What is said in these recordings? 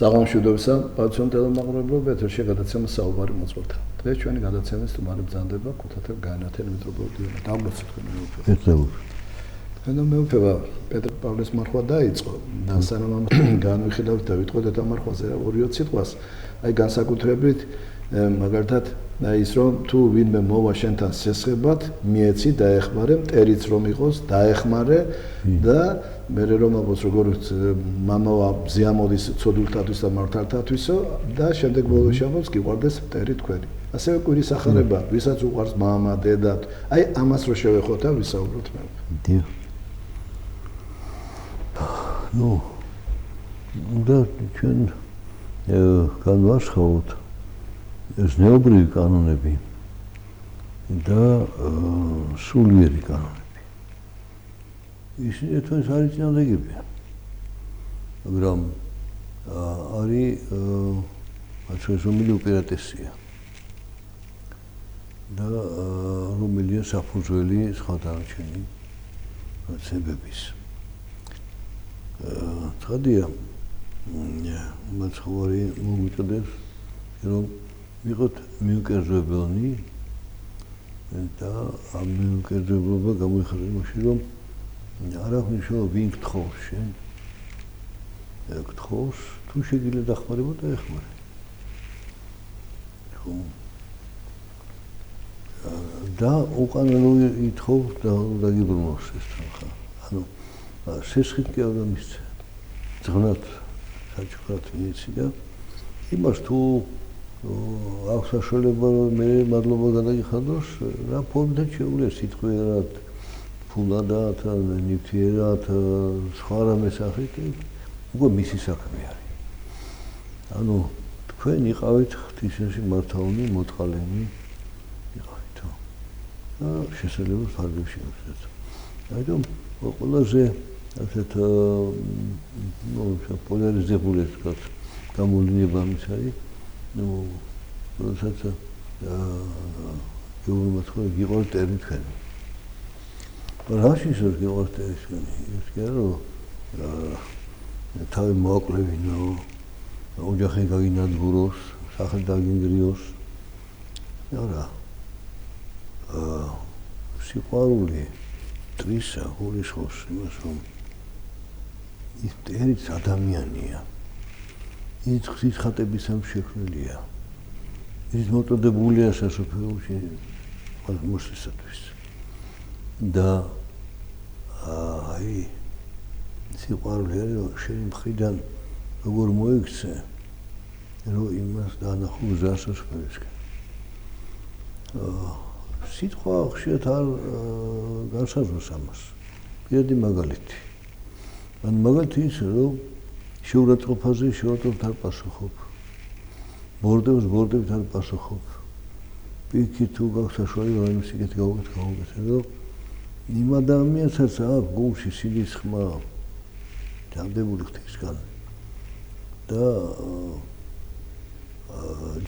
საღამოშვიდობისა, პატრიოტულ მაღრიბლობ ეთერში გადაცემა საუბარი მოწყობილთა. დღეს ჩვენი გადაცემის თემარი ბრძანდება ქუთათელ გაენათელ მეტროპოლიტენში. დაგვრაცეთ თქვენი მეუფება. ანუ მეუფება პეტრ პავლეს მარხვა დაიწყო და სანამ ამ განვიხილავთ და ვიტყოდეთ ამ მარხვაზე 2-3 სიტყვას, აი განსაკუთრებით მაგალითად ის რომ თუ ვინმე მოვა შენთან სესხებად, მიეცი დაეხმარე, მტერიც რომ იყოს, დაეხმარე და მე რომ აბოს როგორც მამავა ზიამოდის ცოდულთათვის და მართალთათვისო და შემდეგ ბოლოს შაბათს გიყვარდეს მტერი თქვენი. ასევე კვირის ახალება, ვისაც უყვარს მამა, დედა, აი ამას რო შევეხოთ და ვისაუბროთ მე. დიახ. ნუ და ჩვენ განვასხვაოთ ზნეობრივი კანონები და სულიერი კანონები. ისინი ერთმანეთს არ იწინააღმდეგებიან. მაგრამ არის აღშენილი უპირატესია. და რომელია საფუძველი სხვა დანარჩენი ცებების. ცხადია, მაცხვარი მოგვიწოდებს, რომ ვიყოთ მიუკერძოებელნი და ამ მიუკერძოებობა გამოიხატება იმაში, რომ არ აქვს მნიშვნელობა ვინ გთხოვს შენ. გთხოვს, თუ შეგიძლია დახმარება და ეხმარე. და უკანონო ითხოვს და დაგიბრუნოს ეს თანხა. ანუ სესხით კი არ გამისცე. ზღნათ საჩუქრად მიეცი და იმას თუ აქვს საშუალება რომ მე მადლობა გადაგიხადოს, რა ფორმით შეუძლია სიტყვიერად, ფულადად, ნივთიერად, სხვა რამე სახით, უკვე მისი საქმე არის. ანუ თქვენ იყავით ღვთისმშობლის მართალნი, მოწყალენი იყავითო. და შესაძლოა ფარგლებში მოვხდეთ. აიტომ ყველაზე ასეთ პოლარიზებული ეს გამოვლენა ამის არის. ნუ როდესაც გეუბნებათ რომ გიყავთ მტერი თქვენი. რაში ის გიყავთ მტერი თქვენი? ის კი არა რომ თავი მოაკლევინო, ოჯახი გაგინადგუროს, სახლი დაგინგრიოს. არა. სიყვარული ტრისა გულისხმობს იმას რომ ის მტერიც ადამიანია. ის ღვთის ხატების ამ შექმნილია. ის მოტოდებულია სასოფლოში მოსლისათვის. და აი სიყვარული არის რომ შენი მხრიდან როგორ მოიქცე რომ იმას დაანახო გზას სასოფლისკენ. სიტყვა ხშირად არ განსაზღვრავს ამას. პირადი მაგალითი. ან მაგალითი ის რომ შეურაცხყოფაზე შეურაცხყოფთ არ პასუხობ. ბორდებს არ პასუხობ. პირიქით თუ გაქვს საშუალება იმის იქეთ გავუკეთე, რომ იმ ადამიანსაც აქვს გულში სილის ხმა დამდებული ღვთისგან და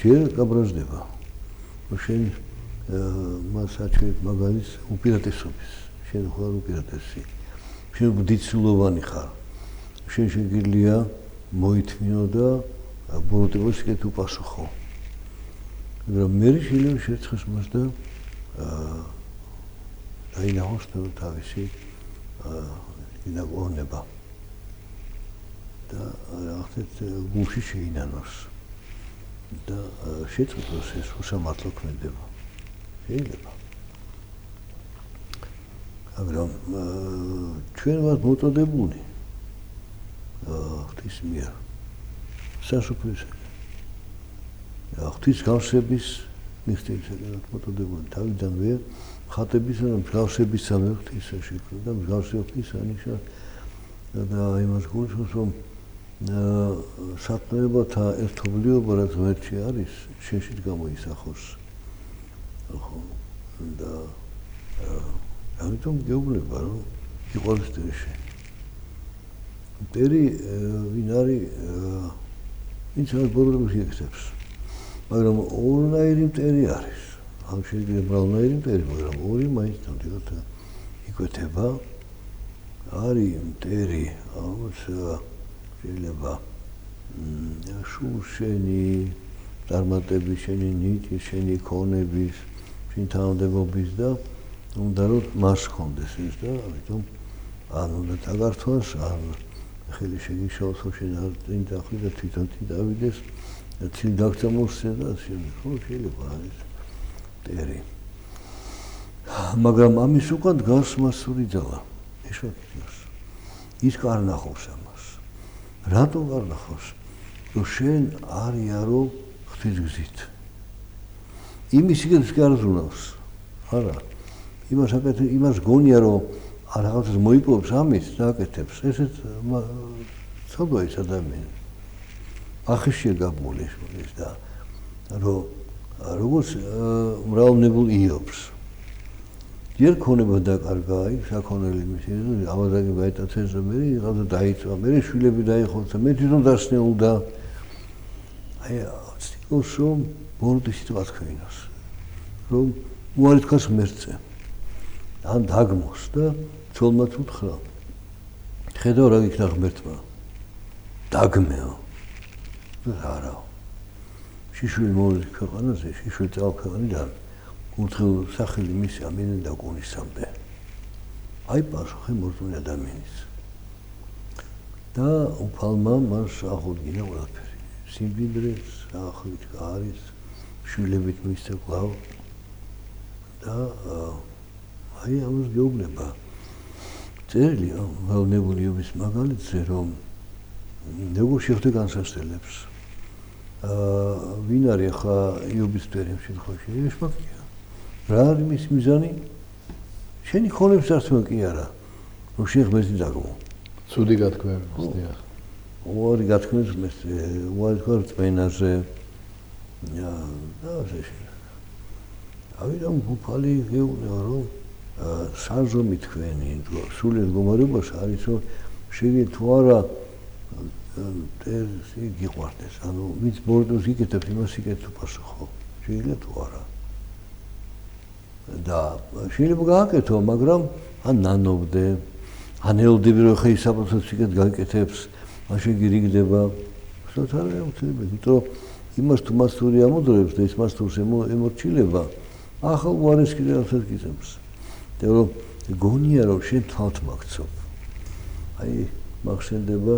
ჯერ გაბრაზდება. შენ მას აჩვენებ მაგალითს უპირატესობის. შენ ხარ უპირატესი. შენ ბუდიცილოვანი ხარ. შენ შეგიძლია მოითმინო და ბოროტებას იქეთ უპასუხო. მაგრამ მე შეიძლება შეცხეს მას და დაინახოს თავისი ინაკოვნება. და რაღაცეთ გულში შეინანოს. და შეწყდეს ეს უსამართლო ქმედება. შეიძლება. მაგრამ ჩვენ ვართ მოტოდებული ღვთის მიერ სასופლისკენ. ღვთის გავსების მიღწევისკენ მოტოდებული თავიდანვე ხატების და მსგავსებისამე ღვთის შექმნა და მსგავსი ღვთის ანიშნა და იმას გულისხმობს რომ სათნოებათა ერთობლიობა რაც ღმერთში არის შენშიც გამოისახოს. ხო და ამიტომ გეუბნება რომ იყავს მტერი შენ. მტერი ვინ არის ვინც არ ბოროტებას იკეთებს. მაგრამ ორნაირი მტერი არის. ამ შეიძლება მრავალნაირი მტერი, მაგრამ ორი მაინც ნამდვილად იკვეთება. არის მტერი, ამას შეიძლება შენი წარმატების, შენი ნიჭის, შენი ქონების, შენი თანამდებობის და უნდა რომ მას ხონდეს ეს და ამიტომ ან უნდა დაგართვას, ან ხელი შეგიშალოს, შენ არ წინ დახვი და თვითონ დავიდეს და წინ დაგწამოსე და შემდეგ ხო შეიძლება არის ტერი. მაგრამ ამის უკან დგას მასური ძალა. ეშვაკითხავს. ის კარნახობს ამას. რატო კარნახობს? რომ შენ არ იარო ღვთისგზით. იმის იგებს კი არ ზრუნავს. არა. იმას გონია რომ რაღაცას მოიპოვებს ამის და აკეთებს. ესეც ცოდვა ის ადამიანი. ახიშია გაბმული ეს და რომ როგორც მრავლნებულ იობს. ჯერ ქონება დაკარგა, იქ საქონელი მისი, ამაზე გაიტაცეს მე, რაღაცა დაიწვა, მე შვილები დაიხოცა, მე თვითონ დასნეულდა. აი, ცდილობს რომ ბოროტი სიტყვა თქვენოს. რომ უარი თქვას ღმერთზე. ან დაგმოს და ცოლმა უთხრა. ხედავ რა გიქნა ღმერთმა. დაგმეო. არა. შიშველი მოვიდა ქვეყანაზე, შიშველი წავა ქვეყანიდან. უთხრა სახელი მისი ამინენ და გონისამდე. აი პასუხი მორწმუნე ადამიანის. და უფალმა მას აღუდგინა ყველაფერი. სიმდიდრეს, ახლით არის, შვილებით მისცა კვლავ და აი ამას გეუბნება. წერილია ვალნებული იობის მაგალითზე, რომ როგორ შეხვდა განსასწრებს. ვინ არის ახლა იობის პერიოდში შემთხვევაში? ეშმაკია. რა არის მის მიზანი? შენი ხონებს არცმე კი არა. რომ შენ ღმერთი დაგმო. ცუდი გათქმების დიახ. უარი გათქმის ღმერთზე, უარი თქვა რწმენაზე. და ასე. ავიდან უფალი გეუბნება რომ საზომი თქვენი სულიერ მდგომარეობაში არის რომ შეგიძლია თუ არა ეს გიყვარდეს ანუ ვინც ბოროტოს იკეთებს იმას იკეთებს პასუხო შეგიძლია თუ არა და შეიძლება გააკეთო მაგრამ ან ნანობდე ან ელოდები რომ ხე საფრთხეს იკეთ გაიკეთებს მაშინ გირიგდება უბრალოდ არ აუცილებელი იმიტომ იმას თუ მასტური ამოდროებს და ის მასტურს ემორჩილება ახალ უარეს კიდე რასაც გიწევს და რომ გონია რომ შენ თვალთ მაგცობ აი მახსენდება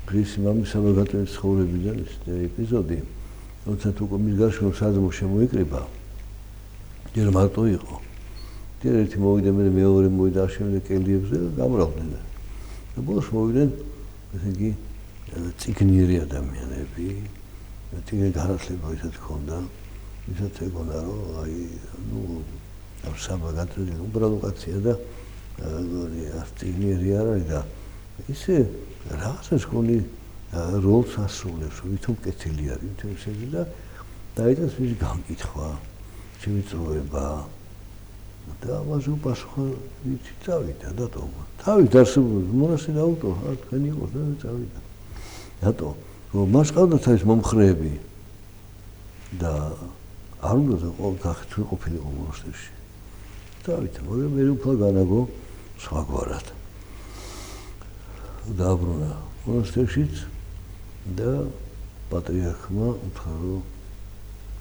გრისი მამის საბაგატოების ცხოვრებიდან ეს ეპიზოდი როცა თუ მის გარშემო საზმო შემოიკრიბა ჯერ მარტო იყო ჯერ ერთი მოვიდა მე მეორე მოვიდა შემდეგ კელიებზე და გამრავდნენ და ბოლოს მოვიდნენ ესე იგი ციგნიერი ადამიანები თიგე განათლება ისეთ ჰქონდა ისეთ ეგონა რომ აი ნუ ამ საბაგატოები უბრალოდ კაცია და ციგნიერი არ არის და ისე რაღაცას გონი როლს ასრულებს ვითომ კეთილი არის ვითომ ისეთი და დაიწყეს მისი გამკითხვა შემიწროება და ამაზე უპასუხა ვიცი წავიდა დატოვა თავის დასრულებას მონასტერი აუტოვა თქვენი იყო და წავიდა რატო რომ მას ყავდათ ეს მომხრეები და არ უნდა ყოველ გახეთვი ყოფილიყო მონასტერში წავიდა მაგრამ მე უფრო განაგო სხვაგვარად დააბრუნა მონასტერშიც და პატრიარქმა უთხრა რომ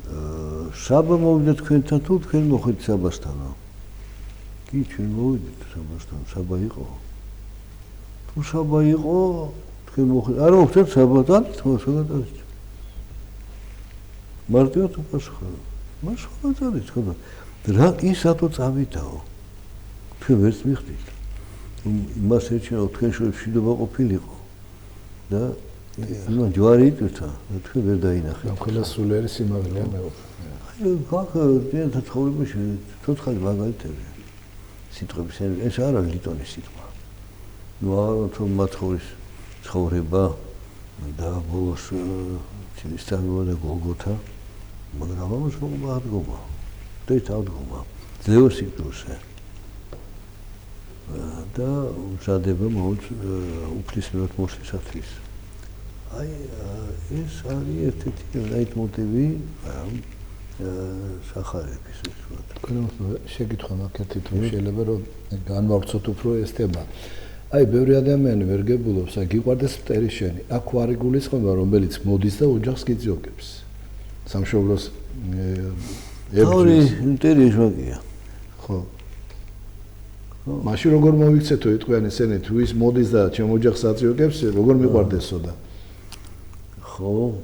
საბა მოვიდა თქვენთან თუ თქვენ მოხვიდით საბასთანო კი ჩვენ მოვიდით საბასთან საბა იყო თუ საბა იყო თქვენ მოხვიდით არა უბრალოდ საბათან თქოსაგადაც მარტივად უპასუხა მას ხოთარი თქო რა ის რატო წავიდაო თქვენ ვერც მიხდით იმას ეჩვენა თქვენ შორის მშვიდობა ყოფილიყო და იმან ჯვარი იტვირთა და თქვენ ვერ დაინახეთ ამ ყველა სულიერი სიმაღლეა მეუბნე აი გახა ძირითად ცხოვრებაში ცოცხალი მაგალითები სიტყვების ეს არ არის ლიტონის სიტყვა ნუ არა თუ მათხოვრის ცხოვრება და ბოლოს ცილისწავლა და გოლგოთა მაგრამ ამას მოგმა ადგომა დაიწყო ძეოსი პროსე და უზადება მოუწ უფლისმეოდ მოსვლისათვის აი ეს არის ერთ-ერთი ლაიტმოტივი სახარების ეს ვთქვათ. შეკითხვა მაგათი თუ შეიძლება რომ განვავრცოთ უფრო ეს თემა. აი, ბევრი ადამიანი ვერ გებულობს, აი, გიყვარდეს მტერი შენი. აქ ვარი გულისხმობა, რომელიც მოდის და ოჯახს გიძიოგებს. სამშობლოს ორი მტერი ეშმაკია. ხო. მაშინ როგორ მოიქცეთო იტყვიან ესენი, თუ ის მოდის და ჩემ ოჯახს აწიოგებს, როგორ მიყვარდესო და? ხო.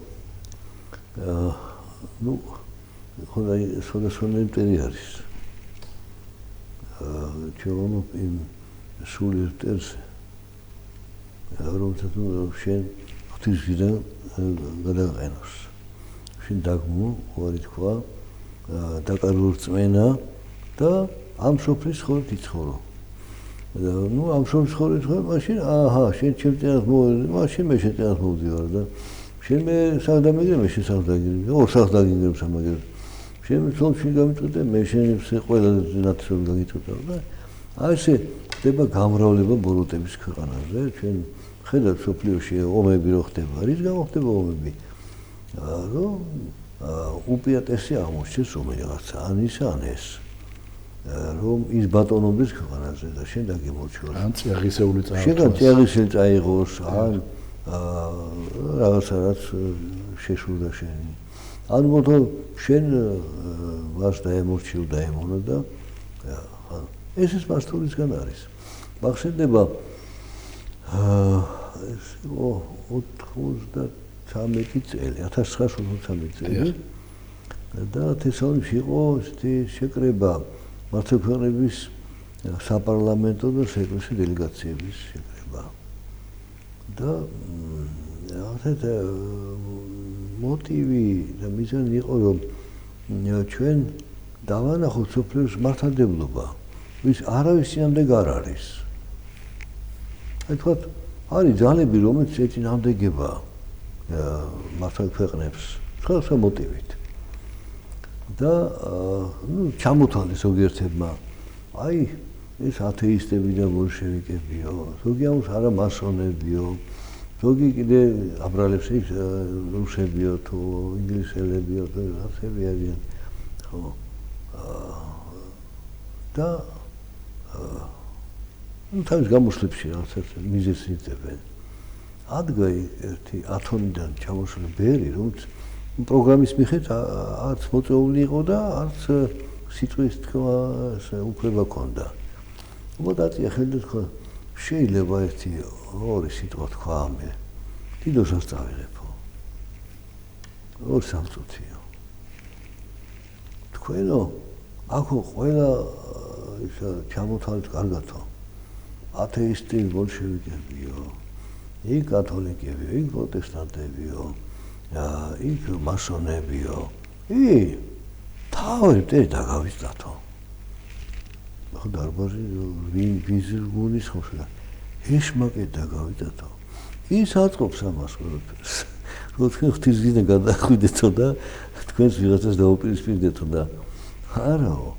ნუ ხოდა სხვადასხვა მტერი არის. ჩვენ იმ სულიერ მტერს რომელსაც შენ ღვთისგან გადაყენოს. შენ დაგმო, უარი თქვა, დაკარგულ რწმენა და ამ სოფლის ხორით იცხოვრო. ნუ ამ სოფლის ხორით ხარ, მაშინ აჰა, შენ ჩემ წინას მოვედი, მაშინ მე შენ წინას მოვდივარ და შენ მე საღდამიგრე, მე შენ საღდამიგრე, ორ საღდამიგრე სამაგერ. შენ სოფლში გამიწვდე, მე შენ ყველა ნაცნობი გაგიწვდა და აი ესე ხდება გამრავლება ბოროტების ქვეყანაზე, ჩვენ ხედავთ სოფლიოში ომები რო ხდება, რის გამო ხდება ომები? რომ უპიატესი აღმოჩნდეს რომელიღაცა, ან ის ან ეს. რომ ის ბატონობის ქვეყანაზე და შენ დაგემორჩილოს. ან წიაღისეული წაიღოს. შენ წიაღისეული წაიღოს, ან რაღაცა რაც შეშურდა შენი. ან მოთო შენ მას დაემორჩილ დაემონა და ეს ის მასტურისგან არის. მახსენდება ეს 93 წელი, 1993 წელი და თესალონიკში იყო ესეთი შეკრება მართლმადიდებლების საპარლამენტო და საეკლესიო დელეგაციების შეკრება. და ასეთ მოტივი და მიზანი იყო რომ ჩვენ დავანახოთ სოფლიოს მართლმადიდებლობა, ვის არავის წინამდე არ არის. აი თქვათ, არის ძალები, რომელიც ეწინააღმდეგება მართლ ქვეყნებს, სხვადასხვა მოტივით. და ნუ ჩამოთვალეს ზოგიერთებმა, აი ეს ათეისტები და ბოლშევიკებიო, ზოგი ამას არა მასონებიო, ზოგი კიდე აბრალებს ის რუსებიო თუ ინგლისელებიო თუ რაღაცები არიან. ხო. და ნუ თავის გამოსვლებში რაღაცას მიზეზს იწევენ. ადგა ერთი ათონიდან ჩამოსული ბერი, რომელიც პროგრამის მიხედვით არც მოწეული იყო და არც სიტყვის თქვა უფლება ჰქონდა. მოდაწია ხელით თქვა, შეიძლება ერთი ორი სიტყვა თქვა მე. დიდოსაც წავიღებო. ორ სამწუთიო. თქვენო, ახო ყველა ისა ჩამოთვალეთ კარგათო. ათეისტი ბოლშევიკებიო, იქ კათოლიკებიო, იქ პროტესტანტებიო, იქ მასონებიო. თავი მტერი დაგავიწყდათო. ახლა დარბაზი ვიზირგუნის ხოშა. ეშმაკე დაგავიწყდათო. ის აწყობს ამას ყველაფერს. რომ თქვენ ღვთისგან გადახვიდეთო და თქვენს ვიღაცას დაუპირისპირდეთო და არაო.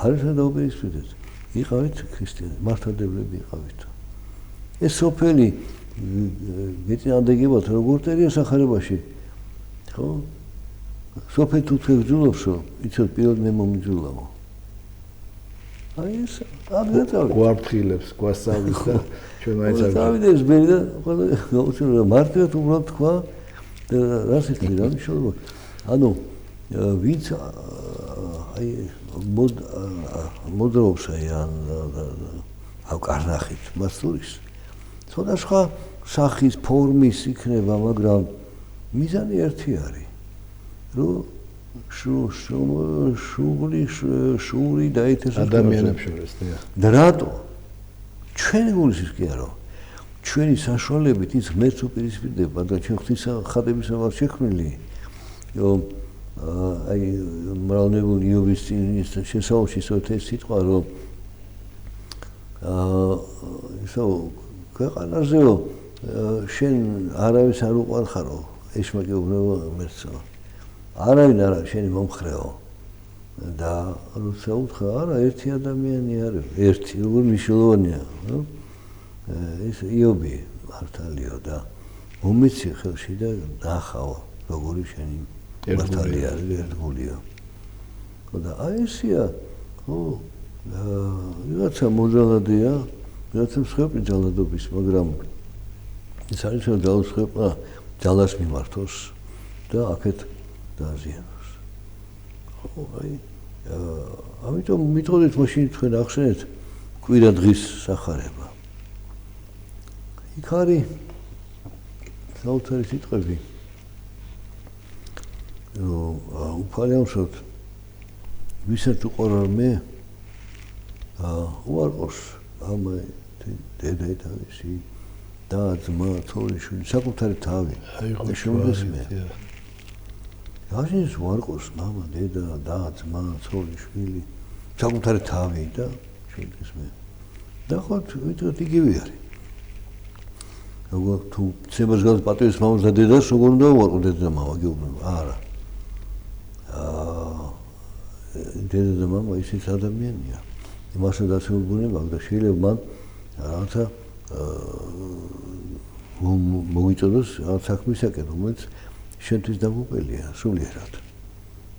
არასა დაუპირისპირდეთ. იყავით ქრისტიანი, მართლმადიდებლები იყავით. ეს სოფელი მეწინააღმდეგებათ როგორ წერია სახარებაში? ხო? სოფელი თუ თქვენძულობსო, იცით პირველად მე მომიძულავო. აი ეს აღგაწევთ. გვარფრთხილებს, გვასწავლის და ჩვენ მაინც არ დავიდეს ბერი და ყველა გაუჩნდა მარტივად უბრალოდ თქვა და რას ითქვა რა მნიშვნელობა? ანუ ვინც აი მოდრობს აი ან კარნახით მასტურის ცოტა სხვა სახის ფორმის იქნება, მაგრამ მიზანი ერთი არის, რომ შური დაითესოს ადამიანებს შორის, და რატო? ჩვენი გულისის კი არა. ჩვენი საშუალებით ის ღმერთს უპირისპირდება და ჩვენ ღვთის ხატების ვარ შექმნილი, რომ აი მრავლნებული იობის წინის შესაძლოა ისეთ სიტყვა რომ ისო ქვეყანაზეო შენ არავის არ უყარხარო ეშმაკი უბრალოდ ღმერთსო არავინ არა შენი მომხრეო და როცა უთხრა არა ერთი ადამიანი არის ერთი როგორ მნიშვნელოვანია ეს იობი მართალიო და მომიცი ხელში და ნახაო როგორი შენი მართალია ერთგულია. და აი ესია, ხო, რაღაცა მოძალადია, რაც მსხვერპლი ძალადობის, მაგრამ ის არის რომ ძალადობა ძალას მიმართოს და აქეთ დააზიანოს. ხო, ამიტომ მithოდეთ მაშინ თქვენ ახსენეთ კვირა დღის სახარება. იქ არის საოცარი სიტყვები. უფალიანსოთ ვისაც უყურარ მე უარყოს ამა დედა თავისი და ძმა თორიშვილი საკუთარი თავი შევდეს მე გაშინს უარყოს მამა დედა და ძმა თორიშვილი საკუთარი თავი და შევდეს მე და ხო ვიტყვით იგივე არის როგორ თუ ცემას გავს პატივის მამას და დედას როგორ უნდა უარყო დედა და მამა გეუბნება არა დედა და მამა ისიც ადამიანია იმასაც დასრულებუნება და შეიძლება მან რაღაცა მოგიწოდოს რაღაც საქმისაკენ რომელიც შენთვის დაგუპელია სულიერად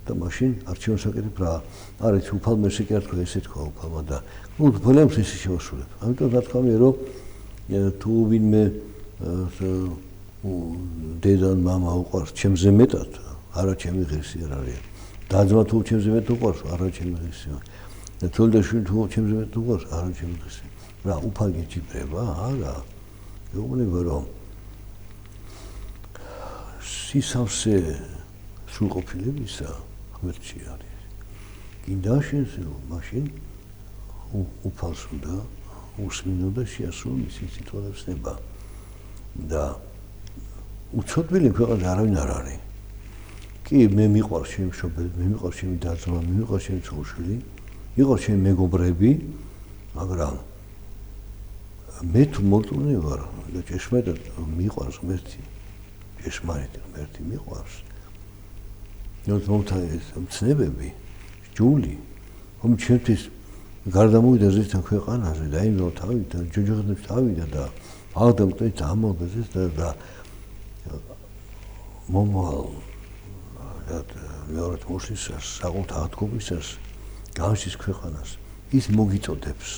და მაშინ არჩევანს აკეთებ რა არის უფალმა შეკერა თქვა ესე თქვა უფალმა და ნუ უფალებს ისე შევასრულებ ამიტომ რა თქვა მე რომ თუ ვინმე დედა და მამა უყვარს ჩემზე მეტად არა ჩემი ღირსი არ არის დაძმა თუ ჩემზე მეტ უყვარს არა ჩემი ღირსი და თულდაშვილი თუ ჩემზე მეტ უყვარს არა ჩემი ღირსი რა უფალი ეჭირება არა ეუბნება რომ სისავსე სრულყოფილებისა ღმერთში არის გინდა შენსო მაშინ უფალს უნდა უსმინო და შეასრულო მისი სიტყვების ნება და უცოდვილი ქვეყანაში არავინ არ არის კი მე მიყვარს ჩემი მშობელი მე მიყვარს ჩემი და-ძმა მე მიყვარს ჩემი ცოლ-შვილი მიყვარს ჩემი მეგობრები მაგრამ მე თუ მორწმუნე ვარ და ჭეშმარიტად მიყვარს ღმერთი ჭეშმარიტი ღმერთი მიყვარს ნუ მოთა ეს მცნებები ჯული რომ ჩემთვის გარდამოვიდა ზესთან ქვეყანაზე და იმდო თავით და ჯოჯოხებს თავიდა და აღდამტე ამობდეს და მომავალ მეორე მოსისას საკუთარ ათქობისას განშის ქვეყანას ის მოგიწოდებს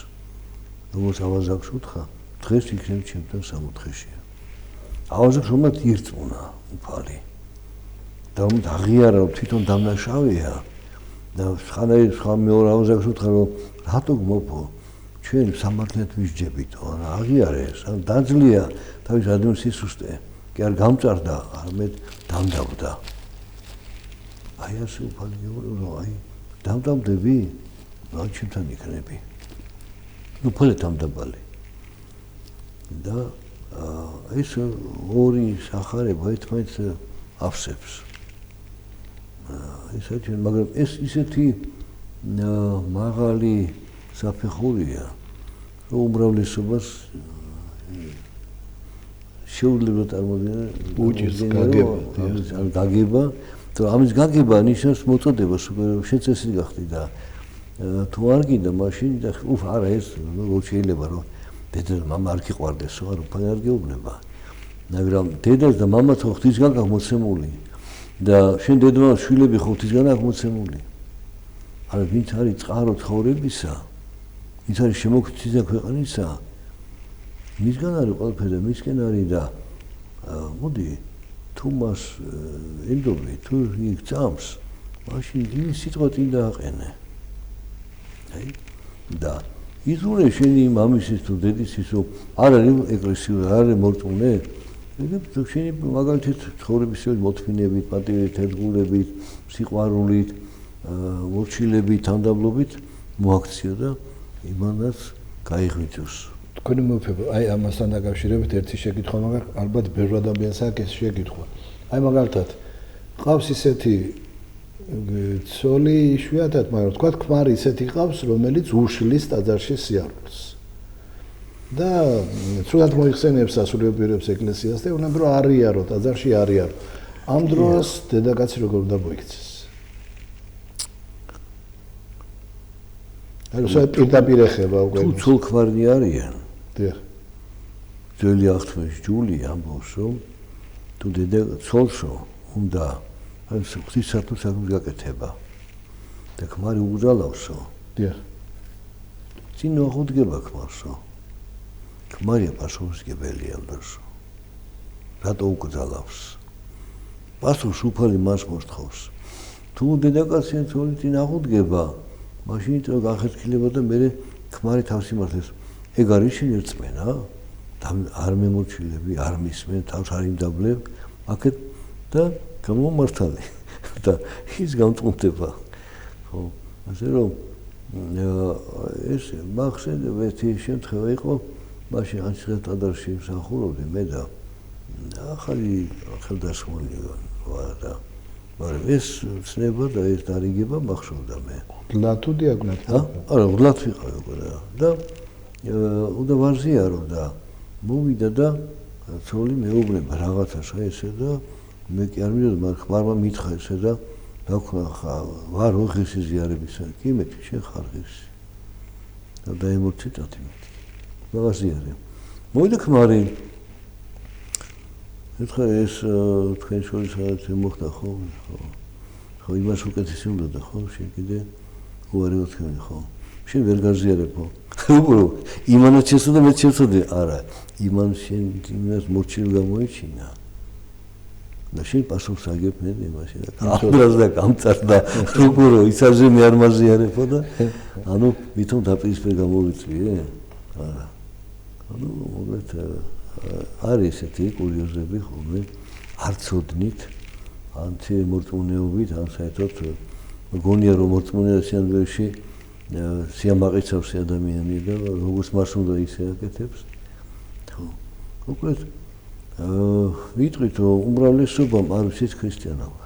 როგორც ავაზაკს უთხრა დღეს იქნებ ჩემთან სამოთხეშია ავაზაკს რომ ირწმუნა უფალი და რომ აღიარა რომ თვითონ დამნაშავეა და სხვა მეორე ავაზაკს უთხრა რომ რატო მოფო ჩვენ სამართლით ვისჯებითო აღიარეს დაძლია თავის ადამიანს სისუსტე კი არ გამწარდა არამედ დამდავდა აი ასე უფალი გეუბნება აი დამდავდები რა ჩემთან იქნები უფალი დამდაბალი და ეს ორი სახარება ერთმანეთს ავსებს ისეთი მაგრამ ეს ისეთი მაღალი საფეხურია რომ უმრავლესობას შეუძლებლად წარმოგვიდგენა უჭირს გაგება ამის გაგება ნიშნავს მოწოდებას შენც ესე გახდი და თუ არ გინდა მაშინ და არა ეს რო შეიძლება რომ დედა და მამა არ გიყვარდესო არ უფალი არ გეუბნება მაგრამ დედას და მამაც ხო ღვთისგან აქვს მოცემული და შენ დედა შვილები ხო ღვთისგან აქვს მოცემული არა ვინც არის წყარო ცხოვრებისა ვინც არის შემოქმედება ქვეყანისა მისგან არის ყველაფერი და მისგან არის და მოდი თუ მას ენდობი თუ იქ წამს მაშინ ის სიტყვა წინ დააყენე აი და იზურე შენი მამისის თუ დედისის რომ არ არის ეკლესია არ არის მორწმუნე ეგ შენი მაგალითად ცხოვრებისეული მოთმინებით პატივით ერთგულებით სიყვარულით მორჩილებით თანდაბლობით მოაქციო და იმანაც გაიღვიძოს თქვენი მეუფება აი ამასთან დაკავშირებით ერთი შეკითხვა მაგარ ალბათ ბევრ ადამიანს აქვს ეს შეკითხვა აი მაგალითად ყავს ისეთი ცოლი იშვიათად მაგრამ თქვა ქმარი ისეთი ყავს რომელიც უშლის ტაძარში სიარულს და ცუდად მოიხსენიებს სასულიერობებს ეკლესიას და უნებრო არიარო ტაძარში არიარო ამ დროს დედაკაცი როგორ უნდა მოიქცეს აი ეს პირდაპირ ეხება უკვე თუ ცოლ-ქმარი არიან დიახ ძველი აღთქმის ჯული ამბობს რომ თუ დედა ცოლსო უნდა აი ღვთისათვის საქმეს გაკეთება და ქმარი უგზალავსო დიახ წინ აღუდგება ქმარსო ქმარია პასუხისმგებელია ამ დროში. რატო უკძალავს? პასუხს უფალი მას მოსთხოვს. თუ დედაკაცი თორე წინ აღუდგება, მაშინ იწევ გახეთქილება და მე ქმარი თავს იმართებს. ეგ არის შენი რწმენა? არ მემორჩილები, არ მისმენ, თავს არ იმდაბლებ, აქეთ და გამომართალი და ის გამწუნდება. ხო, ასე რომ ეს მახსენდება ერთი შემთხვევა იყო, მაშინ ანჩხეთ ადარში მსახურობდი მე და ახალი ხელდასხმული ვარ და მაგრამ ეს ცნება და ეს დარიგება მახსოვდა მე. ვლად თუ დიაგნოზი? არა, ვლად ვიყავ უკვე და უნდა ვარზიარო და მოვიდა და ცოლი მეუბნება რაღაცას ესე და მე კი არ მინდოდა, მაგრამ ხმარმა მითხრა ესე და დაქვნა ვარ ოღისი ზიარებისა. კი მეთი შენ ხარ ღირსი. და დაემორჩიტათი მეთი. ვაღაზიარე. მოვიდა ქმარი. ეთქა ეს თქვენ შორის რაღაც მოხდა ხო? ხო იმას უკეთესი უნდა ხო? შენ კიდე უარი თქვენი ხო? შენ ვერ გაზიარებო. უბრალოდ იმანაც შეცდო და მეც შევცდე. არა, იმან შენ იმას მორჩილი გამოიჩინა. და შენ პასუხს აგებ მე იმაში და აბრაზ და გამწარდა როგორ ისაზე მე არ მაზიარებო და ანუ ვითომ დაპირისპირ გამოვიწვიე? არა. ანუ მოგეთ არის ესეთი კურიოზები ხოლმე არ ცოდნით ან მორწმუნეობით ან საერთოდ მგონია რომ მორწმუნეა სიამოვნებაში სიამაყეცავს ადამიანი და როგორც მას უნდა ისე აკეთებს. ხო. უბრალოდ ვიტყვით რომ უმრავლესობამ არ ვიცით ქრისტიანობა.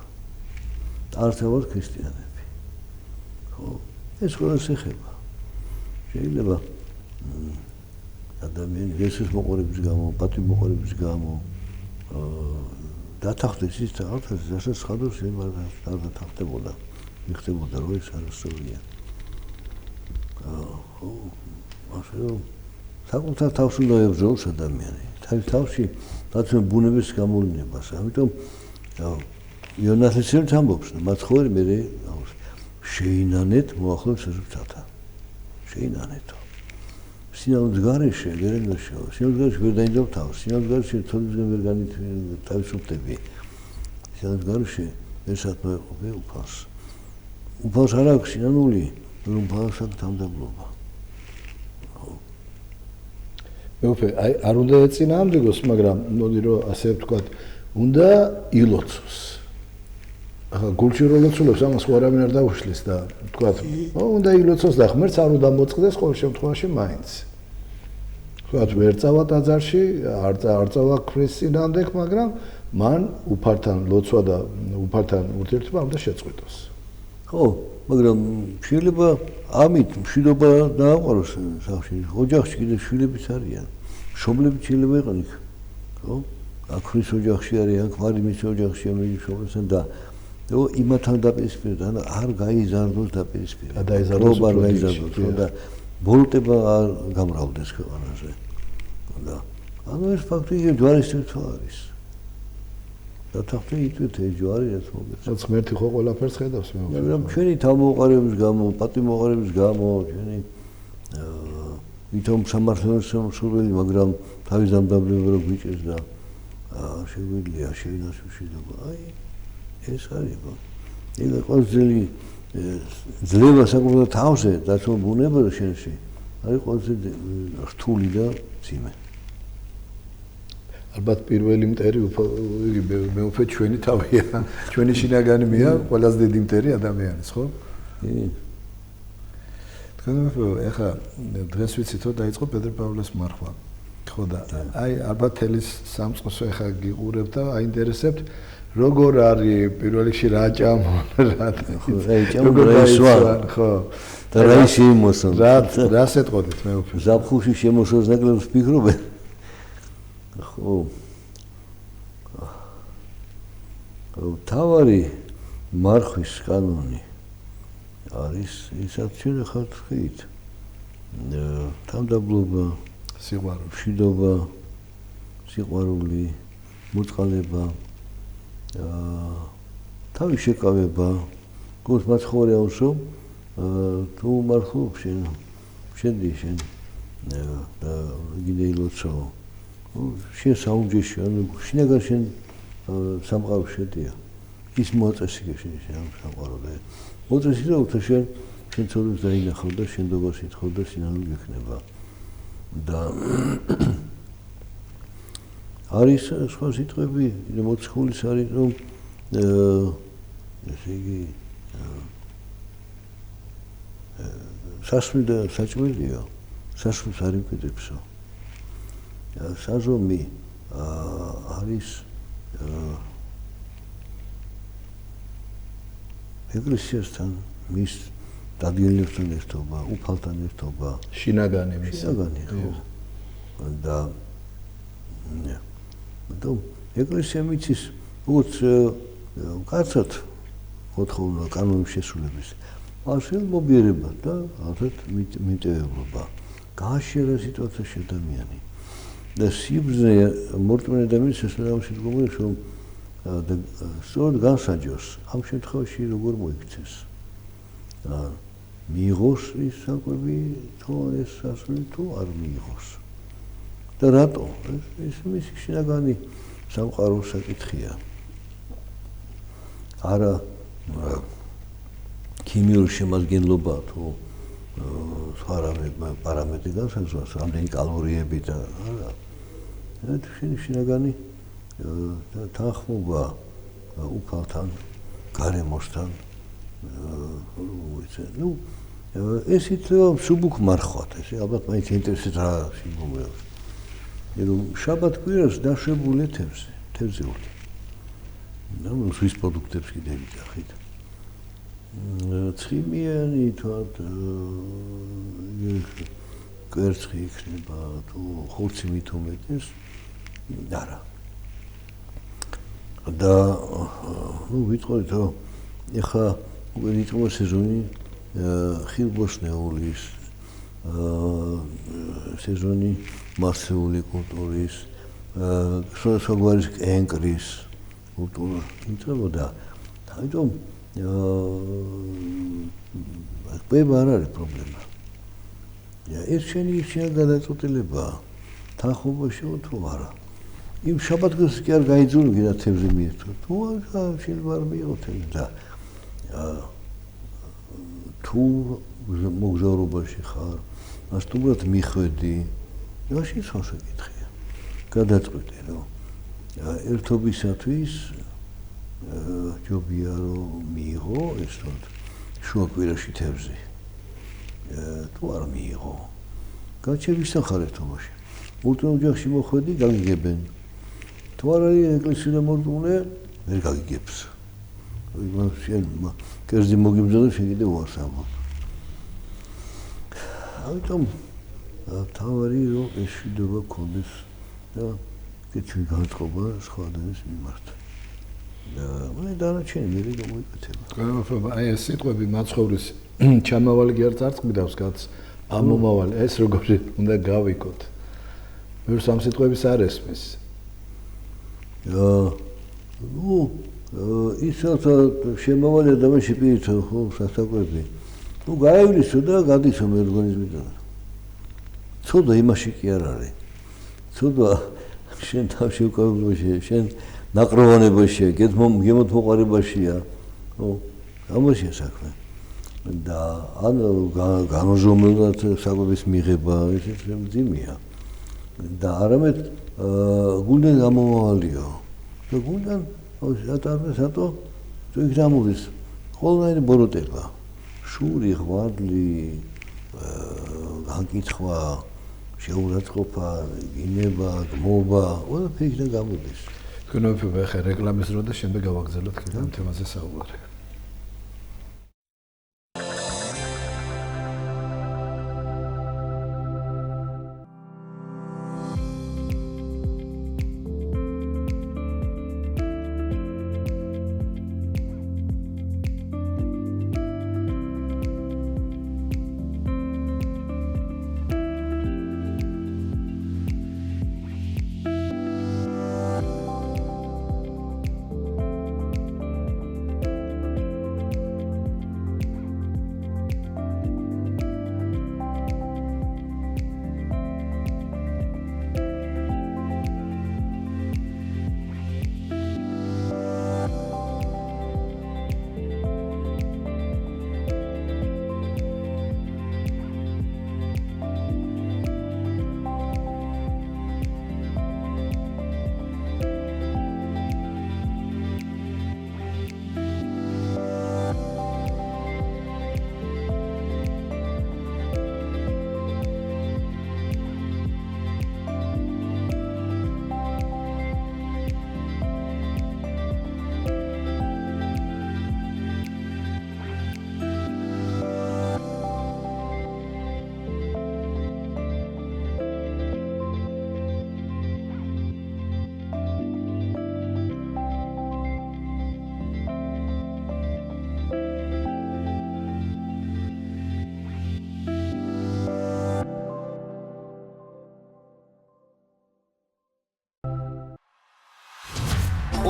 არ თავად ქრისტიანები. ხო. ეს ყველას ეხება. შეიძლება ადამიანი იესოს მოყოლების გამო, პატიმოყოლების გამო დათანხმდეს ის თავს, რასაც ხადოს იმას არ დათანხმდებოდა. მიხდებოდა რომ ეს არასწორია. ხო, ასე რომ საკუთარ თავს უნდა ებრძოლოს ადამიანი. თავში დაცვენ ბუნების გამოვლინებას. ამიტომ იონასიც ამბობს, მაცხოვრი მე შეინანეთ მოახლოს ზრდათა. შეინანეთო. სინამდვილეს გარეშე ვერ ენაშაო. სინამდვილეს ვერ დაინჯობ თავს. სინამდვილეს თოლიზე ვერ თავისუფლდები. სინამდვილეს გარეშე ესად მოეყოფე უფალს. უფალს არ აქვს სინამდვილე, რომ უფალს აქვს თამდაბლობა. მეუფე, აი არ უნდა ეწინააღმდეგოს, მაგრამ მოდი რომ ასე ვთქვათ, უნდა ილოცოს. ახლა გულში რო ლოცულობს, ამას ხო არავინ არ დაუშლის და ვთქვათ, უნდა ილოცოს და ღმერთს არ უნდა მოწყდეს ყოველ შემთხვევაში მაინც. ვთქვათ, ვერ წავა ტაძარში, არ წავა ქმრის წინააღმდეგ, მაგრამ მან უფალთან ლოცვა და უფალთან ურთიერთობა უნდა შეწყვიტოს. ხო, მაგრამ შეიძლება ამით მშვიდობა დააყაროს სახში. ოჯახში კიდე შვილებიც არიან. მშობლები შეიძლება იყონ იქ. ხო? ქმრის ოჯახში არიან, ქმარი მის ოჯახშია მე მშობლებთან და იმათან დაპირისპირდა, არ გაიზარდოს დაპირისპირება. დაიზარდოს არ გაიზარდოს და ბოლოტება არ გამრავლდეს ქვეყანაზე. და ანუ ეს ფაქტია ჯვარის თვითონ არის. და თახტი იტვით ეს ჯვარი რაც მოგეცეს. ღმერთი ხო ყველაფერს ხედავს მე. მაგრამ ჩვენი თავმოყარების გამო, პატიმოყარების გამო, ჩვენი ვითომ სამართლოს სურვილი, მაგრამ თავის დამდაბლება რო გვიჭერს და შეგვიძლია შეინასვიშიდობა. აი ეს არის. ეგ ყოველდღიური ძლევა საკუთარ თავზე და თუ ბუნება შენში არის ყოველდღიური რთული და ძიმე. ალბათ პირველი მტერი იგი მეუფე ჩვენი თავია, ჩვენი შინაგანია, ყველაზე დიდი მტერი ადამიანის, ხო? კი. თქვენ ახლა დღეს ვიცით რომ დაიწყო პეტრე პავლეს მარხვა. ხო და აი ალბათ თელის სამწყსო ახლა გიყურებთ და აინტერესებთ როგორ არის პირველ რიგში რა ჭამო რა ხო და რა შემოსონ რას ეტყოდით მეუფე ზაფხულში შემოსოს ნაკლებს ფიქრობენ ხო თავარი მარხვის კანონი არის ისაც შეხარ თქვით თანდაბლობა სიყვარული მშვიდობა სიყვარული მოწყალება თავის შეკავება გულს მაცხოვრე აუსო თუ მარხულობ შენ და გინეილოცო შენ საუნჯეში ანუ შინაგან შენ სამყარო შედია ის მოწესია შენ სამყარო და მოწესი რა უთა შენ ცხოვრებას დაინახავ და შენდობას ითხოვ და სინანული გექნება და არის სხვა სიტყვები მოცხულის არის რომ ესე იგი სასმელი და საჭმელია სასმელს არ იმკვიდრებსო საზომი არის ეკლესიასთან მის დადგენილებთან ერთობა უფალთან ერთობა შინაგანი ხო და ეკლესია მიცის როგორც კაცად მოთხოვნა კანონის შესრულების ასელ მობიერება და ალბათ მიტევება გააშერა სიტუაციაში ადამიანი და სიბრძნე მორწმუნე ადამიანის შესაძლებელი შემდგომში რომ სწორად განსაჯოს ამ შემთხვევაში როგორ მოიქცეს მიიღოს ის საკვები თუ ეს სასული თუ არ მიიღოს და რატო ეს მისი შინაგანი სამყაროს საკითხია არა ქიმიური შემადგენლობა თუ სხვა პარამეტრი განსაზღვრავს რამდენი კალორიები და არა ეს შინაგანი თანხმობა უფალთან გარემოსთან ну ეს ითვლება მსუბუქ მარხვად ეს ალბათ მაინც ინტერესებს რა სიმბოლოებს რომ შაბათ კვირას დაშვებული თევზი ვარ და ზღვის პროდუქტებს კიდე ვიძახით ცხიმიანი თვათ კვერცხი იქნება თუ ხორცი მით უმეტეს არა და ვიტყოდით რომ ეხლა უკვე იწყება სეზონი ხილბოსნეულის სეზონი მასეული კულტურის სხვადასხვა გვარის კენკრის კულტურა იწყებოდა ამიტომ კვება არ არის პრობლემა ეს შენი გადაწყვეტილებაა თანხმობაში თუ არა იმ შაბათს კი არ გაიძულები და თევზი მიეცო თუ შეიძლება არ მიიღო თევზი და თუ მოგზაურობაში ხარ მასტუმრად მიხვედი მაშინ სხვა საკითხია გადაწყვეტე რომ ერთობისათვის ჯობია რომ მიიღო ეს შუა კვირაში თევზი თუ არ მიიღო გაჩერებისთან ხარ ერთობაში ულტიმატ ოჯახში მოხვედი გაგიგებენ თუ არ არის ეკლესიიდან მორწმუნე ვერ გაგიგებს შენ კერძი მოგიბრძოდა შენ კიდე უარს ამბობ ამიტომ თავარი რომ ეს შვიდობა გქონდეს და კეთილი განწყობა სხვა ადამიანის მიმართ და მე დანარჩენი მე გამოიკეთება აი ეს სიტყვები მაცხოვრის ჩამავალი კი არ წარწყმიდავს კაც ამ მომავალი ეს როგორი უნდა გავიქოთ მე სამ სიტყვების არ ესმის ну ისაც შემავალი ადამიანში პირით ხო სასაკვები ну გაივლისო და გადისო მე ორგანიზმიდან ცოდა იმაში კი არ არის ცოდა შენ თავში უკავებაში შენ ნაკროვანებაშია გემოთმოყარებაშია ხო ამაშია საქმე და ან განუზომებლად საკვების მიღება ეს მძიმეა და არამედ გულიდან გამომავალიო და გულიდან ატარბესატო იქ გამოდის ყველანაირი ბოროტება შური ღვარლი განკითხვა შეურაცხყოფა გინება გმობა ყველაფერი იქიდან გამოდის თქვენ ვფიქრობთ ახლა რეკლამის დრო და შემდეგ გავაგზავნოთ ამ თემაზე საუბარი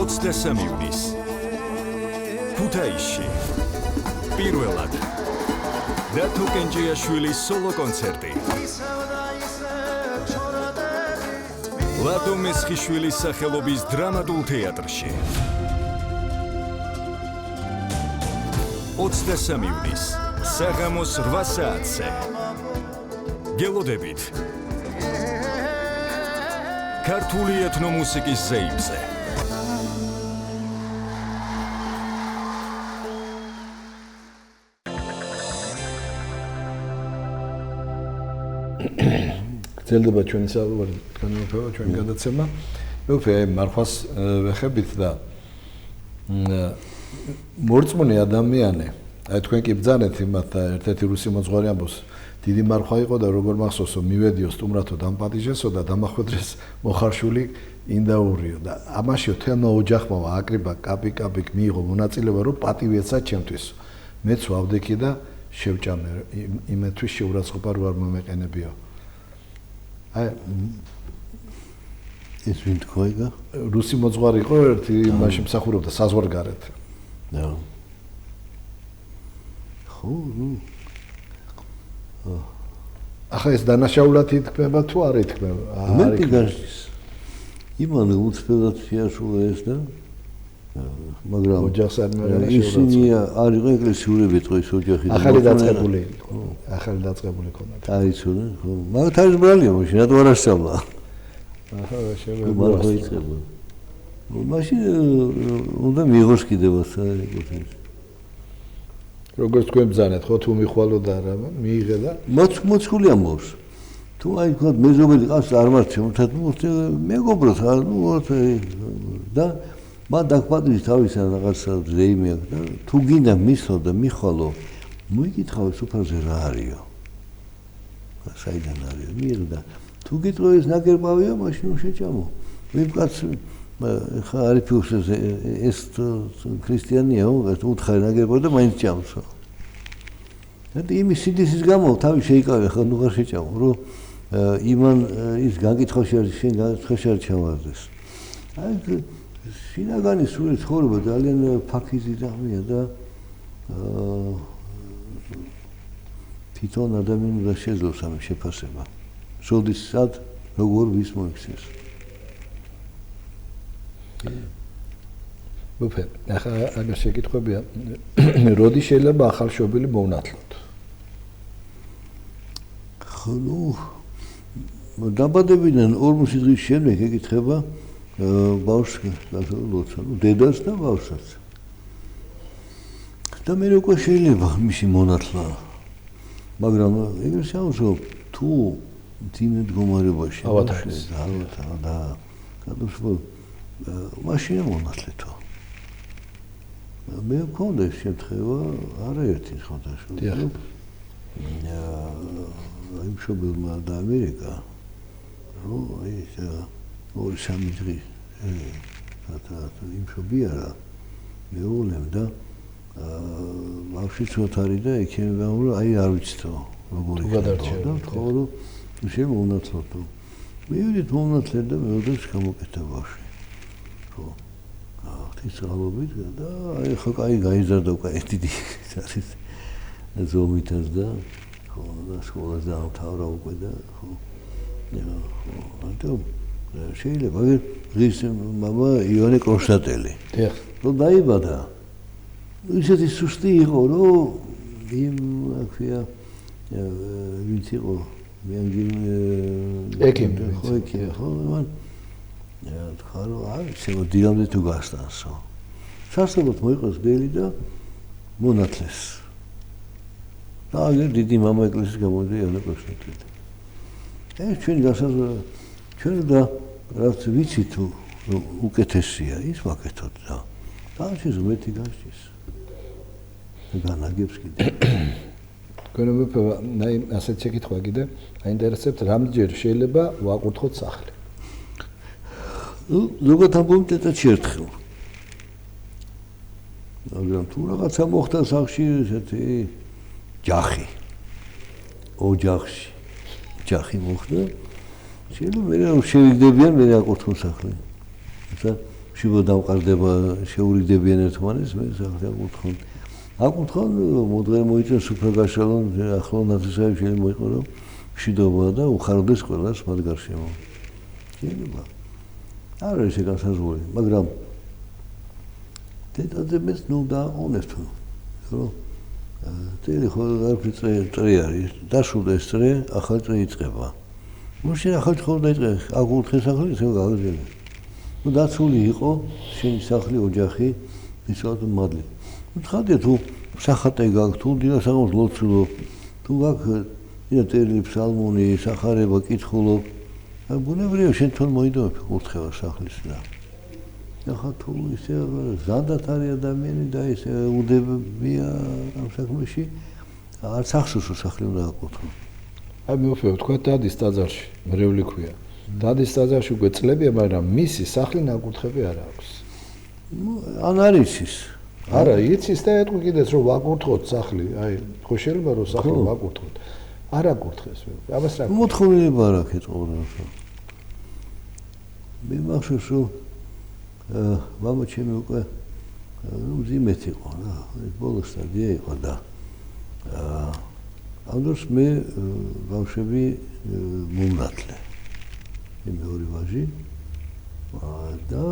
23 ივნის ქუთაისში პირველად დათო კენჭიაშვილის სოლო კონცერტი ლადო მესხიშვილის სახელობის დრამატულ თეატრში 23 ივნის საღამოს 8 საათზე გელოდებით ქართული ეთნომუსიკის ზეიმზე გრძელდება ჩვენი საუბარი, თქვენი მეფეო, ჩვენი გადაცემა. მეფე მარხვას ვეხებით და მორწმუნე ადამიანი, აი თქვენ კი ბრძანეთ იმათ და ერთ-ერთი რუსი მოძღვარი ამბობს, დიდი მარხვა იყო და როგორ მახსოვსო, მივედიო სტუმრათო დამპატიჟესო და დამახვედრეს მოხარშული ინდაურიო და ამაშიო თელმა ოჯახმა აკრიბა კაპიკ მიიღო მონაწილეობა, რომ პატივიეცა ჩემთვის. მეც ვავდექი და შევჭამე იმეთვის შეურაცხყოფა რო არ მომეყენებიო. აი ეს ვინ თქვა იგა? რუსი მოძღვარი იყო ერთი მაშინ მსახურობდა საზღვარგარეთ. და ხო, ახლა ეს დანაშაულად ითქმება თუ არ ითქმება? მე მიგაშის. იმან უცბად შეაშულა ეს და მაგრამ ოჯახს არ მეერა ისინი არ იყო ეკლესიურები წვის ოჯახი და ახალი დაწყებული იყო. ახალი დაწყებული ქონდათ. დაიცოდნენ, ხო. მაგათ არის ბრალია მაშინ რატო არ ასწავლა? ახლა შეგვიძლია. მაშინ უნდა მიიღოს კიდევაც ეკუთვნის. როგორც თქვენ ბრძანეთ, ხო თუ მიხვალოდა რა, მიიღე და მოცხული ამბობს. თუ აი თქვა მეზობელი ყავს არ მარჩემოთ, მეგობროთ, და მან დაგპატიჟეს თავის რაღაცა ზეიმი აქვს და თუ გინდა მისო და მიხვალო, მოიკითხავ სუფრაზე რა არისო. საიდან არის? მიიღდა. თუ გიტყვი ეს ნაკერპავია, მაშინ შეჭამო. ვიმკაც ხა არის ფიქრს ეს ქრისტიანია, უთხარი ნაკერპავ და მაინც ჭამსო. და იმის სიდისის გამო თავი შეიკავე, ხა ნუ არ შეჭამო, რომ იმან ის გაკითხავში არის, შენ გაკითხავში არ ჩავარდეს. აი შინაგანი სული ცხოვრება ძალიან ფაქიზი ძაღლია და თვითონ ადამიანი უნდა შეძლოს ამ შეფასება. სოდის სად როგორ ვის მოიქცეს. მეფე, ახლა აგერ შეკითხვებია, როდი შეიძლება ახალშობილი მოვნათლოთ? ხო, დაბადებიდან 40 დღის შემდეგ ეკითხება ბავშვს ლოცა, დედას და ბავშვსაც. და მე უკვე შეიძლება მისი მონათლა. მაგრამ ეგრე შეავსო თუ ძიმე მდგომარეობაში და გადავშვა მაშინ მონათლეთო. მე მქონდა ეს შემთხვევა არაერთი სხვადასხვა. აი მშობელმა და ამერიკა რომ ეს 2-3 დღის იმშობიარა მეულემ და ბავშვი ცოტარი და ექიმებმა რომ აი არ ვიცითო როგორი გადარჩება ხო რომ შემოვნათლოთ მივიდით მონათლეთ და მეოდეს გამოკეთა ბავშვი ხო ღვთისმშობლობით და აი ხო კაი გაიზარდა უკვე დიდი არის ზომითაც და ხო და სკოლას დაამთავრა უკვე და ხო ხო შეიძლება ღირს მამა იონე კონსტანტელი. დიახ. რომ დაიბადა. ისეთი სუსტი იყო, რომ იმ აქვია ვინც იყო ექიმი ხო მან თქვა რომ აი შეიძლება დილამდე თუ გასტანსო. სასწაულად მოიყოს დელი და მონათლეს. და აგერ დიდი მამა ეკლესიის გამოდია იონე კონსტანტელი. ეს ჩვენი გასაზრდა ჩვენ და რაც ვიცი თუ უკეთესია ის ვაკეთოთ და თავშეს მეტი გაშის განაგებს კიდე თქვენ მეფე ნაი ასეთ შეკითხვა კიდე აინტერესებთ რამდენჯერ შეიძლება ვაკურთხოთ სახლი ზოგადად ამბობთ ერთად ერთხელ მაგრამ თუ რაღაცა მოხდა სახლში ესეთი ჯახი ოჯახში ჯახი მოხდა შეიძლება მე რომ შევიგდებიან მე აკურთხო სახლი. ისა შიგო დამყარდება, შეურიგდებიან ერთმანეთს, მე სახე აკურთხონ. აკურთხონ, მოდღერ მოიწეს სუფრა გაშალონ, ახლო ნათესავები შეიძლება მოიყო, რომ მშვიდობაა და უხარდეს ყველას მათ გარშემო. შეიძლება. არ არის განსაზღვრული, მაგრამ დედაზე მეც დააყოვნეს თუ. რომ წელი ხო წრი არის, დაშურდა ეს წრი, ახალი წრი იწყება. ნუ შენ ახალი ხო დაიწყე, აკურთხეს სახლი, ისე გავიგე. ნუ დაცული იყო შენი სახლი, ოჯახი, ისოთ მადლი. ნუ ხადე თუ სახატე გაქვს, თუ დილასაღამოს ლოცულობ, თუ გაქვს ია წერილი ფსალმუნი, სახარება კითხულობ. ბუნებრივია შენ თვითონ მოიდობ კურთხევა სახლის და ახლა თუ ისე ზადად არის ადამიანი და ისე უდებია ამ საქმეში არც ახსოვს რომ სახლი უნდა აკურთხო. აი მეუფეო თქვა დადის ტაძარში, მრევლი ქვია. დადის ტაძარში უკვე წლებია, მაგრამ მისი სახლი ნაკურთხები არ აქვს. ნუ ან არის ის. არა, იცის და ეტყვი კიდეც რომ ვაკურთხოთ სახლი, აი ხო შეიძლება რომ სახლი ვაკურთხოთ. არ აკურთხეს. ამას რა? მოთხოვნილება არ აქვს ეწყობოდა. მე მახსოვს რომ მამა ჩემი უკვე მძიმედ იყო რა, ბოლო სტადია იყო და ამ დროს მე ბავშვები მომრათლე. მე მეორე ვაჟი და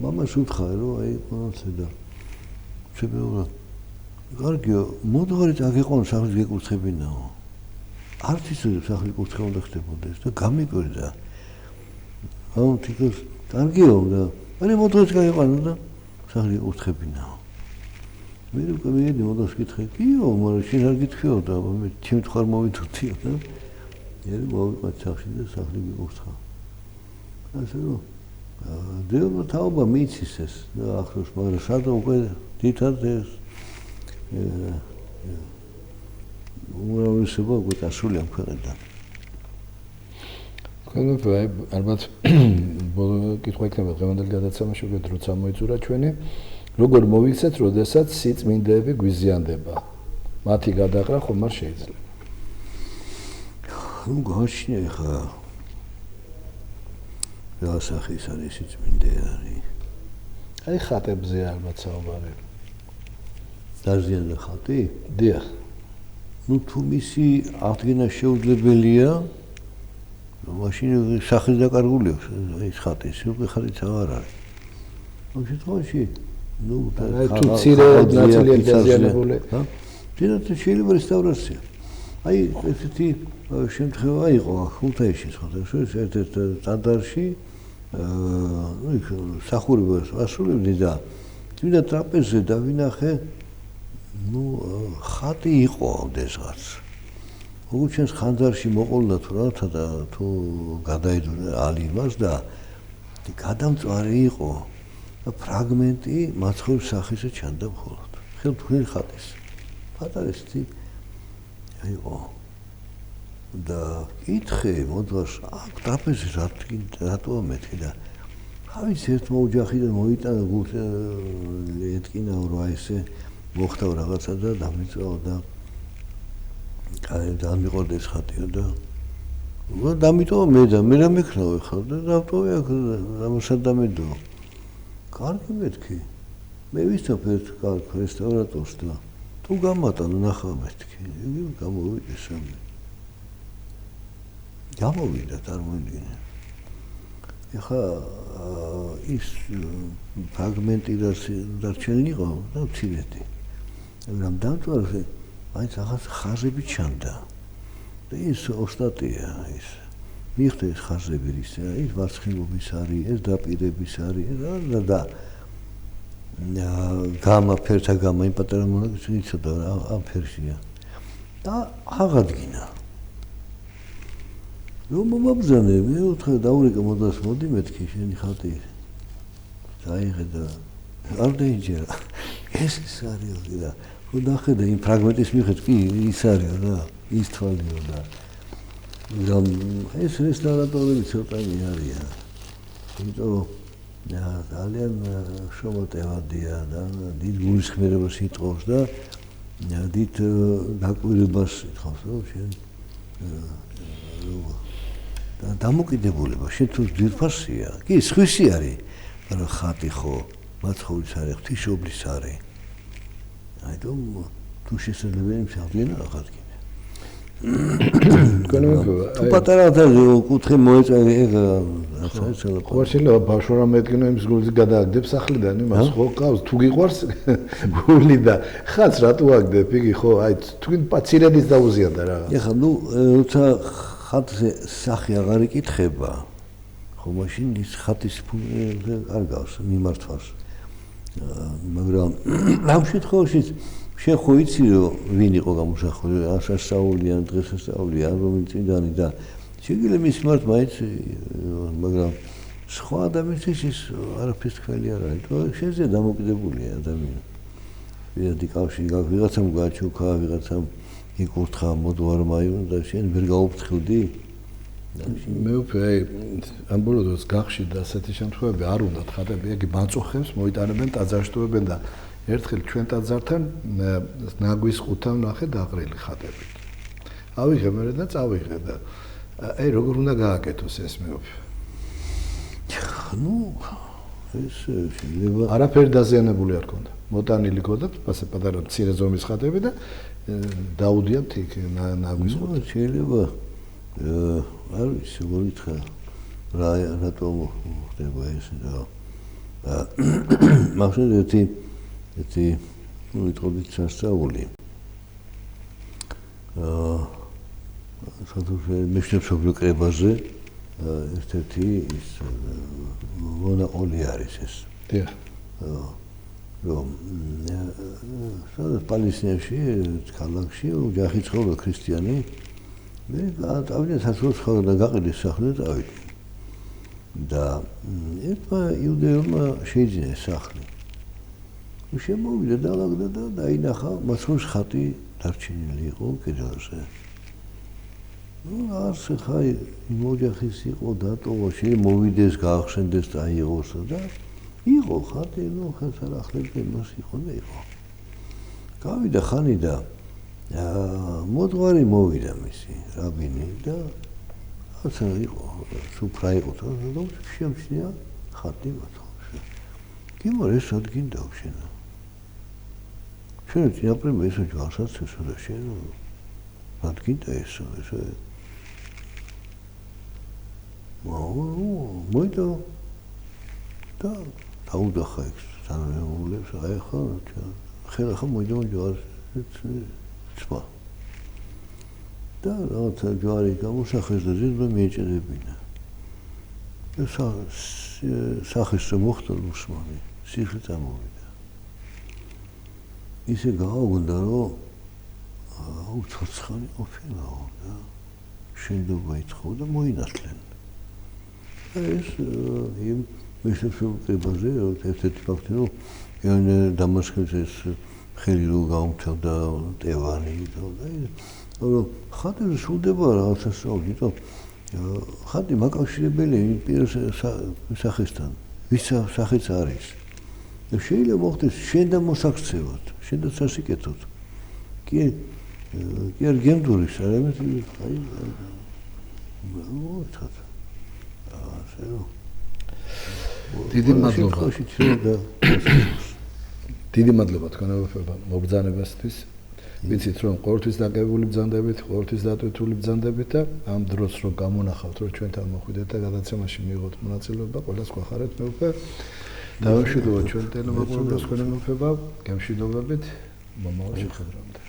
მამას უთხრა რომ აი მომრათლე და შეგვეუბნა კარგია, მოდღარით აგეყონ სახლის გეკურთხებინაო. არც ისე სახლის კურთხევა უნდა ხდებოდეს და გამიკვირდა. აუ თვითონ კარგია და მე მოდღარით გაიყვანო და სახლის კურთხებინაო. მე უკვე მიედი მოდღარს კითხე, კიო, მაგრამ შენ არ გითხრიო და მე ჩემ თქვარ მოვიდოდიო და მე მოვიყვეთ სახში და სახლი გიკურთხა. ასე რომ დეო თაობა მიცის ეს და ახლოს, მაგრამ სადა უკვე თითად ეს უმრავლესობა უკვე დასული ამ ქვეყნიდან. თქვენ ალბათ ბოლო კითხვა იქნება დღევანდელ გადაცემაში უკვე დროც ამოიწურა ჩვენი. როგორ მოვიქცეთ, როდესაც სიწმინდეები გვიზიანდება? მათი გადაყრა ხომ არ შეიძლება. ნუ გაჩნია ხა რა სახის არის სიწმინდე არის. აი ხატებზე ალბათ საუბარი. დაზიანდა ხატი? დიახ. ნუ თუ მისი აღდგენა შეუძლებელია, მაშინ სახის დაკარგულია ის ხატი, უკვე ხატიც აღარ არის. ამ შემთხვევაში ნუ თუ მცირე ნაწილია დაზიანებული, თუნდაც შეიძლება რესტავრაცია. აი ესეთი შემთხვევა იყო ხუთაისში სხვადასხვა ერთ-ერთ ტაძარში, ნუ სახურებას ასრულებდი და თუნდაც ტრაპეზზე დავინახე, ნუ ხატი იყო ამდენღაც. როგორც ჩვენს ხანძარში მოყოლდა თუ რათა და თუ გადაიდურა ალიმას და გადამწვარი იყო და ფრაგმენტი მაცხოვრის სახეზე ჩანდა მხოლოდ. ხელთქმული ხატის. პატარესი იყო. და კითხე მოდღარს აქ ტრაპეზი რატოა მეთქი და ხავის ერთ მოუჯახიდან მოიტანა ეთკინაო რა ესე მოხდაო რაღაცა და დამიწვაო და აი დამიყოდეს ხატიო და დამიტოვა მე და მე რა მექნავე ხარ და დავტოვე აქ ამასად დამედო. კარგი მეთქი. მე ვისწავ ერთ კარგ რესტავრატორს და თუ გამატანო ნახავ მეთქი. იგი გამოვიდა სამი. გამოვიდა წარმოიდგინე. ეხა ის ფრაგმენტი დარჩენილი იყო და ვცირედი. მაგრამ დამწვარზე მაინც რაღაც ხაზები ჩანდა. და ის ოსტატია ის. მიხდა ეს ხაზები ისე, ის ვარცხილობის არის, ეს დაპირების არის და გამა ფერთა გამა იმ პატარა მონაკის იცოდა ამ ფერშია. და აღადგინა. რომ მომაბრძანე, მე უთხრა დაურეკა მოდას მოდი მეთქი შენი ხატი. დაიღე და არ დაიჯერა. ეს არის და ხო დახედა იმ ფრაგმენტის მიხედვით კი ის არის რა, ის თვალიო და რომ ეს რესტავრატორები ცოტანი არიან. იმიტომ ძალიან შრომატევადია და დიდ გულისხმიერებას იტყობს და დიდ დაკვირვებას ითხოვს რომ შენ და დამოკიდებულება შენ თუ ძვირფასია. კი, სხვისი არის. მაგრამ ხატი ხო მაცხოვრის არის, ღვთისმშობლის არის. აიტომ თუ შესაძლებელია მშავდნენ რაღაც კიდე. თუ პატარა კუთხე მოეწევი ეგ საერთოდ ხوارშილება ბავშვ რა მეტკინო იმის გულზე გადააგდებს სახლიდან იმას ხო ყავს თუ გიყვარს გული და ხაც რატო აგდებ იგი ხო აი თქვენ პაციენტის დაუზიანდა რაღაც ეხლა ნუ როცა ხატზე სახე აღარ იკითხება ხო მაშინ ის ხატის არ გავს მიმართვას მაგრამ ამ შემთხვევაში შენ ხო იცი რომ ვინ იყო გამოსახული ასასწაულიან დღესასწაულია რომელი წინდანი და შეიძლება მის მიმართ მაინც მაგრამ სხვა ადამიანის ის არაფერს თქვენი არ არის თუ შეიძლება დამოკიდებულია ადამიანი პირადი კავშირი გაქვს ვიღაცამ გაჩუქა ვიღაცამ იკურთხა მოდვარმაიო და შენ ვერ გაუფრთხილდი მე უკვე ამ ბოლო დროს გახშიდა ასეთი შემთხვევები არ უნდათ ხატები იგი მაწუხებს მოიტანებენ ტაძარშტუებენ და ერთხელ ჩვენ ტაძართან ნაგვის ყუთთან ნახე დაყრილი ხატებით ავიღე მე და წავიღე და აი როგორ უნდა გააკეთოს ეს მეუფე ნუ ეს შეიძლება არაფერი დაზიანებული არ ქონდა მოტანილი ქონდა ასე პატარა მცირე ზომის ხატები და დაუდიათ იქ ნაგვის ყუთი შეიძლება არ ვიცი გითხრა რატომ ხდება ეს და მაგრამ ერთი ვიტყოდით სასწაული სადღაც მეშნებსობრივ კრებაზე ერთ-ერთი ის მონაყოლი არის ეს დიახ რომ სადღაც პალესტინაში ქალაქში ოჯახი ცხოვრობდა ქრისტიანი მე ავიდა სასწაულს ხარ და გაყიდეს სახლი და წავიდა და ერთმა იუდეელმა შეიძინა სახლი შემოვიდა და ალაგდა და დაინახა მაცხოვრის ხატი დარჩენილი იყო კედელზე. ნუ არც ხა იმ ოჯახის იყო დატოვა, შემოვიდეს, გაახსენდეს და აიღოს და იყო ხატი, ნუ ხაც არ ახლებდა იმას იყო და იყო. გავიდა ხანი და მოძღვარი მოვიდა მისი რაბინი და რაცა იყო, სუფრა იყო და შემჩნია ხატი მაცხოვრში. გიმორ ეს ადგინ დავშენა. შენ წინაპრები ესო ჯვარსაც ესო და შენ რადგინდა ესო მოიდა და დაუდახა ეს თანამემულებს აი ხა მოიდა ჯვარს ცმა და რაღაცა ჯვარი გამოსახეს და ზედმე მიეჭედებინა სახეს მოხდა უსმანი სიხლი წამოვიდა ისე გააუგდა რომ უცოცხალი ყოფილაო და შენდობა ითხოვ და მოინათლენ ეს იმ მეშნებსობრივ ერთ-ერთი ფაქტი რომ დამასკის ეს ხელი რო გაუმჩავდა ტევანი და რომ ხატი სულდება რაღაცა სწავლი და ხატი მაკავშირებელი პირის სახესთან ვის სახეც არის შეიძლება მოხდეს შენ და მოსაქცევად შენ და სასიკეთოდ კი არ გემდურის არამედ აი მოთად ასე რომ დიდი მადლობა თქვენებმა მობრძანებასთვის ვიცით რომ ყოველთვის დაკავებული ბრძანდებით ყოველთვის დატვირთული ბრძანდებით და ამ დროს რომ გამონახავთ რომ ჩვენთან მოხვიდეთ და გადაცემაში მიიღოთ მონაწილეობა ყველას გვახარეთ მეუფე დავამშვიდობოთ ჩვენ ტელემოყურებელს თქვენი მოფება გემშვიდობებით მომავალ შეხვედრამდე